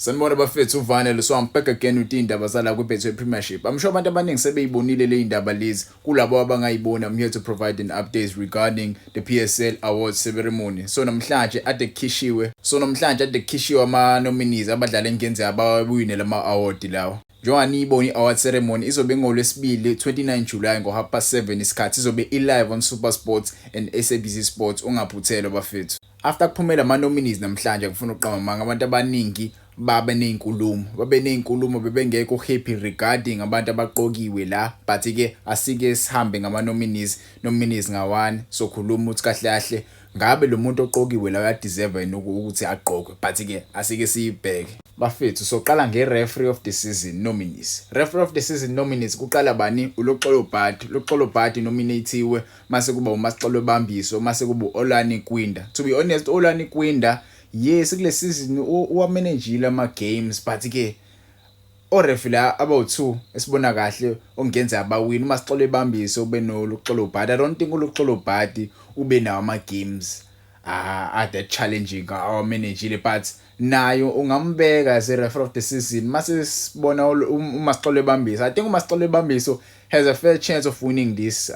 Sanibona bafethu uVanele, so I'm back again with indaba zala kwiBetway Premiership. I'm sure abantu abaningi sebeyibonile le indaba lezi. Kulabo abangayibona, I'm here to provide an update regarding the PSL Awards ceremony. So namhlanje ade kukhishiwe ama nominees abadlala engenze abawine lama award lawo. Njengoba niyibona i-award ceremony izobe ngolwesibili 29 July ngo 7:30 isikhathi izobe live on SuperSport and SABC Sports, ungaphuthelwa bafethu. After kuphumela ama nominees namhlanje ngifuna uqamba manga abantu abaningi babe neinkulumo bebengekho happy regarding abantu abaqokiwe la, but ke asike sihambe ngama nominees ngawani sokhuluma ukuthi kahle kahle ngabe lo muntu oqokiwe la uyadeserve ukuthi aqokwe, but ke asike siyibheke bafethu. Soqala nge-referee of the season nominees. Referee of the season nominees kuqala bani? Uloxolo Bhadi nominatiwe, mase kuba uMasixolo Bambiso, mase kuba Olani Kwinda. To be honest, Olani Kwinda yes kule season uwamanagile ama games, but ke orefila aba-2 esibona kahle ongenza abawini. uMasixolo Bambiso ube noLuxolo Bhadi. I don't think uLuxolo Bhadi ube nawo ama games that challenging awamanagile, but nayo ungambeka as a referee of the season. Mase sibona uMasixolo Bambiso. I think uMasixolo Bambiso has a fair chance of winning this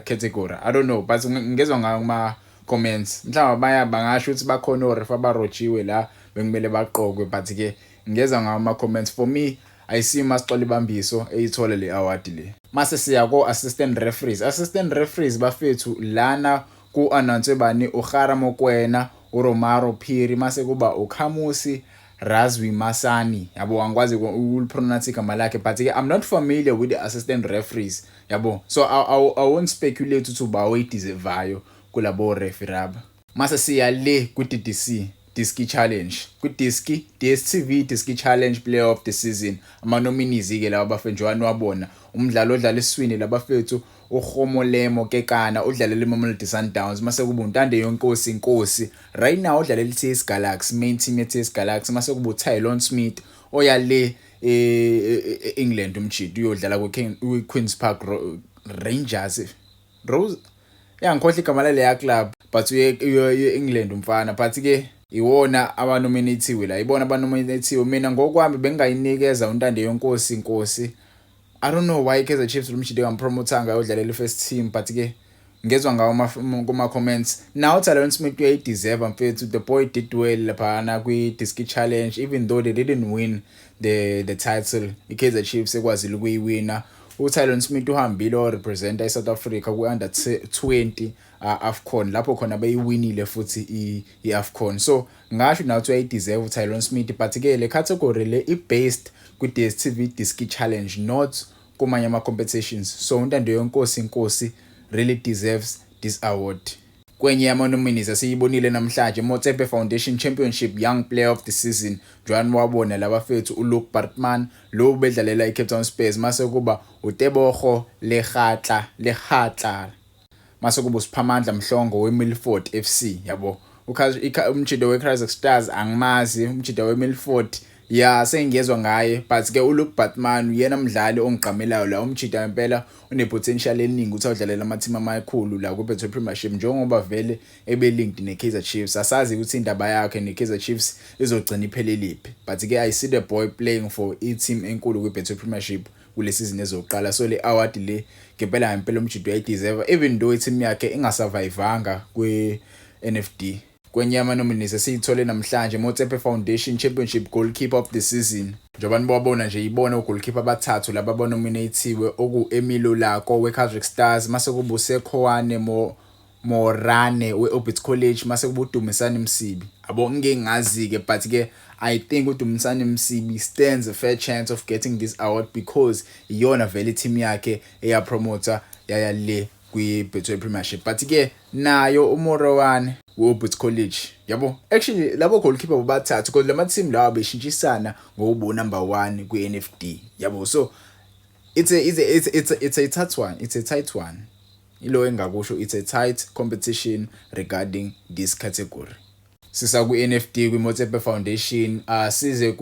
category. I don't know, but ngezwe ngama comments mhlawumbe bangasho ukuthi bakhona orefa abarojiwe la bekumele baqokwe, but ke ngeza ngama comments. For me, I see uMasixolo Bambiso eyithola le award le. Mase siya ko assistant referees bafethu lana ku announce bani uGara Mokoena, uRomaro Phiri, mase kuba uKhamusi Razwi Masani. Yabo angikwazi ukupronounce igama lakhe, but ke I'm not familiar with the assistant referees, yabo, so I won't speculate ukuthi bawedeservayo kulabo referee. Mase siya le ku Diski Challenge. Ku DStv Diski Challenge Player of the Season. Ama nominees ke laba bafethu wabona. Umdlalo odlala eswini labafethu uHomolemo Kekana odlalela iMamelodi Sundowns, mase kuba uNtande Nkosi right now odlalela iTS Galaxy, main team yeTS Galaxy. Mase kuba uTylon Smith oya le England umchidi uyodlala Queen's Park Rangers Rose ngikhohle igama laleya club, but uye England umfana, but ke iwona abanominatiwe la, ibona abanominatiwe. Mina ngokwami bengayinikeza uNtande Nkosi. I don't know why Kaizer Chiefs umshide ngampromoter ngayodlalela first team, but ke ngezwe ngawo kuma comments now Tylon Smith uyayideserve mfethu. The boy did well lapha kwi Diski Challenge, even though they didn't win the title. iKaizer Chiefs ekwazile ukuyiwina. uTylon Smith uhambile o represent iSouth Africa ku under 20 AFCON, lapho khona beyiwinile futhi iAFCON. So ngasho nathi uyayideserve uTylon Smith, but ke le category le i-based ku DStv Diski Challenge, not kumanye ama competitions. So uNtande Nkosi really deserves this award. Kwenye ama nominees asiyibonile namhlanje, Motsepe Foundation Championship Young Player of the Season, Joan wabona labafethu uLuke Bartman lo bedlalela iCape Town Spurs. Mase kuba uTebogo Lekgatla, mase kuba uSiphamandla Mhlongo weMilford FC, yabo. Umchido weKaizer Stars angimazi, umchido weMilford sengiyezwa ngaye, but ke uLuke Bartman uyena mdlali ongqamelayo la. umchida impela unepotential eningi ukuthi awudlalela ama team amakhulu la kuBetway Premiership, njengoba vele ebe linked neKaizer Chiefs. Asazi ukuthi indaba yakhe neKaizer Chiefs izogcina ipheleliphi, but ke I see the boy playing for i-team enkulu kuBetway Premiership kule season ezoqala. So le award le ngempela umchido uyayideserve, even though i-team yakhe ingasurvivanga kwe-NFD. Kwenye ama nominees esiyithole namhlanje, Motsepe Foundation Championship Goalkeeper of the Season. Njoba nibona nje ibona ugoalkeeper abathathu laba abonominatiwe oku Emilio Lako weKaizer Stars, mase kuba uSekhoane Morane weOrbit College, mase kuba uDumisani Msibi. Abo ngingazi ke, but ke I think uDumisani Msibi stands a fair chance of getting this award because iyona vele team yakhe eyapromoter yaya le kwiBetway Premiership. But ke nayo uMorowane weOrbit College, yabo. Actually labo goalkeeper bobathathu because lama team lawa beshintshisana ngokuba number 1 kwiNFD, yabo. So it's a tight one. Ilo engakusho it's a tight competition regarding this category. sisa ku-NFT kwi-Motsepe Foundation size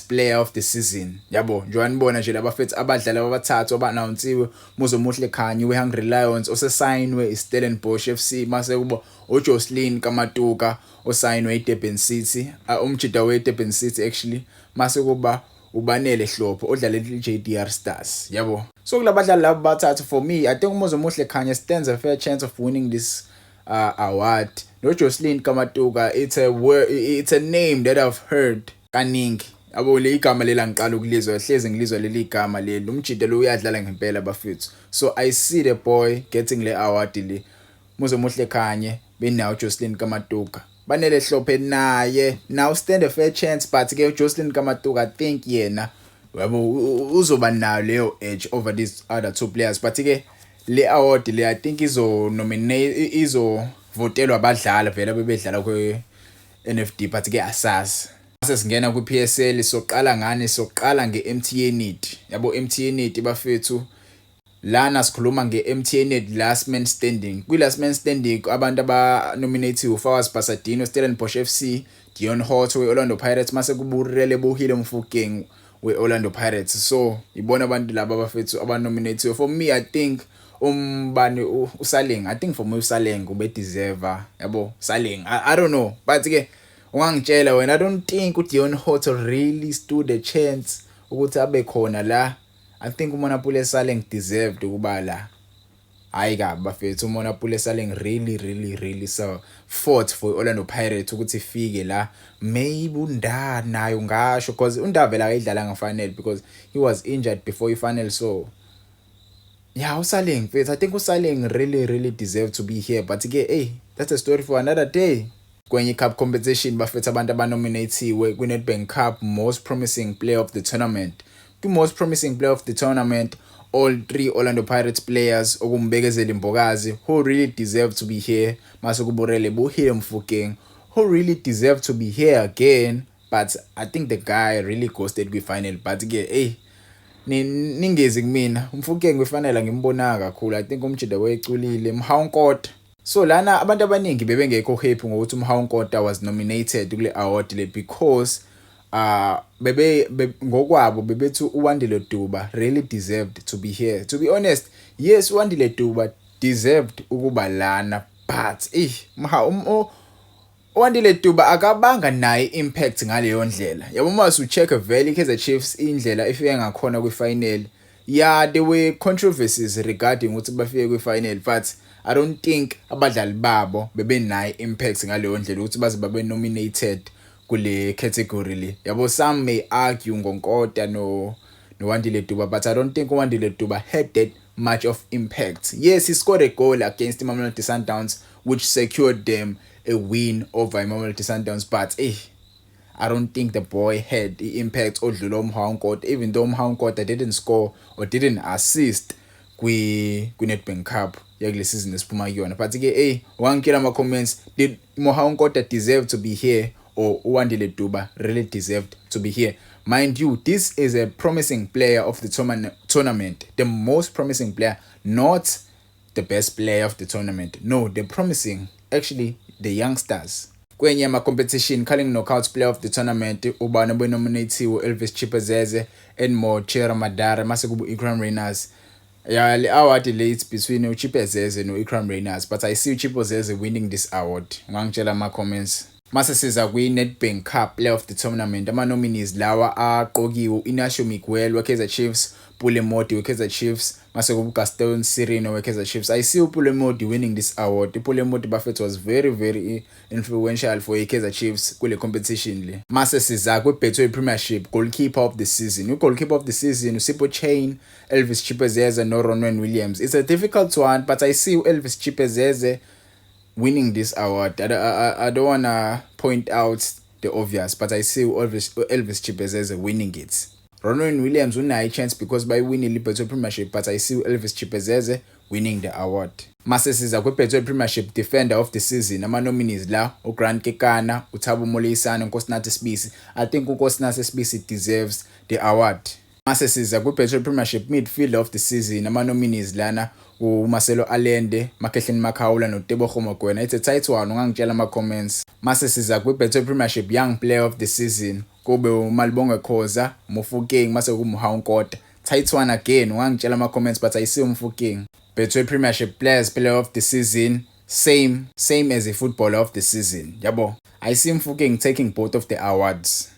player of the season yabo njengoba nibona nje labafethu abadlali abathathu aba-announce-iwe Muzomuhle Khanyi we-Hungry Lions osesayinwe i-Stellenbosch FC mase kuba uJocelyn Kamatuka osayinwe i-Durban City umjida we-Durban City actually mase kuba uBanele Hlopho odlalela i-JDR Stars yabo. So kulabadlali labo bathathu for me I think uMuzomuhle Khanyi stands a fair chance of winning this award. No Jocelyn Kamatuka, it's a name that I've heard kaningi. Abo le igama lela ngiqala ukulizwa hleze ngilizwa leli gama leli umjida lo uyadlala ngempela bafethu. So I see the boy getting le award le. Muzomuhle Khanyi benawo Jocelyn Kamatuka. Banele Hlophe naye now stand a fair chance but ke Jocelyn Kamatuka I think yena yabo uzoba nayo leyo edge over these other two players but ke le award le I think votelwa abadlali vele bebedlala kwe-NFT but ke asazi sesingena kwi-PSL soqala ngani soqala nge-MTN yabo MTN bafethu lana sikhuluma nge-MTN last man standing kwi-last man standing abantu aba-nominated uFawaz Basadini Stellenbosch FC Dion Hot we-Orlando Pirates mase kuburele Buhile Mofokeng we-Orlando Pirates so ibona abantu laba bafethu aba-nominated for me I think umbani uSaleng I think for me uSaleng ube deserve yabo Saleng I don't know but ke ungangitshela wena I don't think uDion Hot really stood a chance ukuthi abe khona la I think uMonapule Saleng deserved ukuba la hayi ka bafethu uMonapule Saleng really so fought for Orlando Pirates ukuthi ifike la maybe unda nayo ngasho because unda vela ayidlala ngafanele because he was injured before ifinal so yeah, uSaleng, I think uSaleng really deserve to be here. But again, hey, that's a story for another day. Kwenye cup competition, bafethu abantu abanominatiwe kwi-Nedbank Cup most promising player of the tournament. Most promising player of the tournament, all three Orlando Pirates players, Okumbekezeli Mbokazi, who really deserve to be here. Masukuburele Buhile Mofokeng, who really deserve to be here again. But I think the guy really ghosted with final. But again, hey, ningezi kumina Mofokeng wefanele ngimbona kakhulu I think umjida weculile Mhaonkota so lana abantu abaningi bebengekho happy ngokuthi Mhaonkota was nominated kule award le because ngokwabo bebethi uWandile Duba really deserved to be here to be honest yes uWandile Duba deserved ukuba lana but uWandile Duba akabanga naye impact ngaleyo ndlela yabo mase ucheck vele iKaizer Chiefs indlela ifike ngakhona kwifinal yeah there were controversies regarding ukuthi bafike kwifinal but I don't think abadlali babo bebenayo impact ngaleyo ndlela ukuthi baze babe nominated kule category le yabo some may argue ngoNkota no Wandile Duba but I don't think uWandile Duba had that much of impact yes he scored a goal against Mamelodi Sundowns which secured them a win over Mamelodi Sundowns but I don't think the boy had the impact odlula uMhaonkota even though uMhaonkota didn't score or didn't assist kwi-Nedbank Cup yakule season esiphuma kuyona but ke wangikela ama comments did Mhaonkota deserve to be here or uWandile Duba really deserved to be here. Mind you, this is a promising player of the tournament, the most promising player, not the best player of the tournament. No, the promising, actually the youngsters. Kwenye ama competition calling knockouts player of the tournament ubana nominated Elvis Chipezeze and Mochera Madara mase kubu Ikram Reyners. Yeah, the award it's between Chipezeze and Ikram Reyners, but I see Chipezeze winning this award. Ngangitshela ma comments. Mase siza kwi-Nedbank Cup player of the tournament ama nominees lawa aqokiwe Inacio Miguel weKaizer Chiefs, Pule Modi weKaizer Chiefs, mase kubu Gaston Sirino weKaizer Chiefs. I see Pule Modi winning this award. Pule Modi Buffett was very influential for iKaizer Chiefs kule competition le. Mase siza kwi-Betway Premiership goalkeeper of the season. Goalkeeper of the season Sipho Chain, Elvis Chipezeze no Ronwen Williams. It's a difficult one but I see Elvis Chipezeze winning this award. I don't wanna point out the obvious, but I see Elvis Chipezeze winning it. Ronwen Williams unayo chance because by winning the Betway Premiership, but I see Elvis Chipezeze winning the award. Mase siza kwi-Betway Premiership defender of the season ama nominees la uGrant Kekana, uThabo Moleisane, uNkosinathi Sibisi. I think uNkosinathi Sibisi deserves the award. Mase siza kwi-Betway Premiership midfielder of the season ama nominees lana uMarcelo Allende, Makhehleni Makhawula noTebogo Mokoena. It's a tight one, ungangitshela ama-comments. Mase siza kwi-Betway Premiership Young Player of the Season. Kube uMalibongwe Khoza, Mofokeng, mase kuMohao Nkota. Tight one again, ungangitshela ama-comments but ayisiyo uMofokeng. Betway Premiership Players Player of the Season, same as a Footballer of the Season. Yabo, I see Mofokeng taking both of the awards.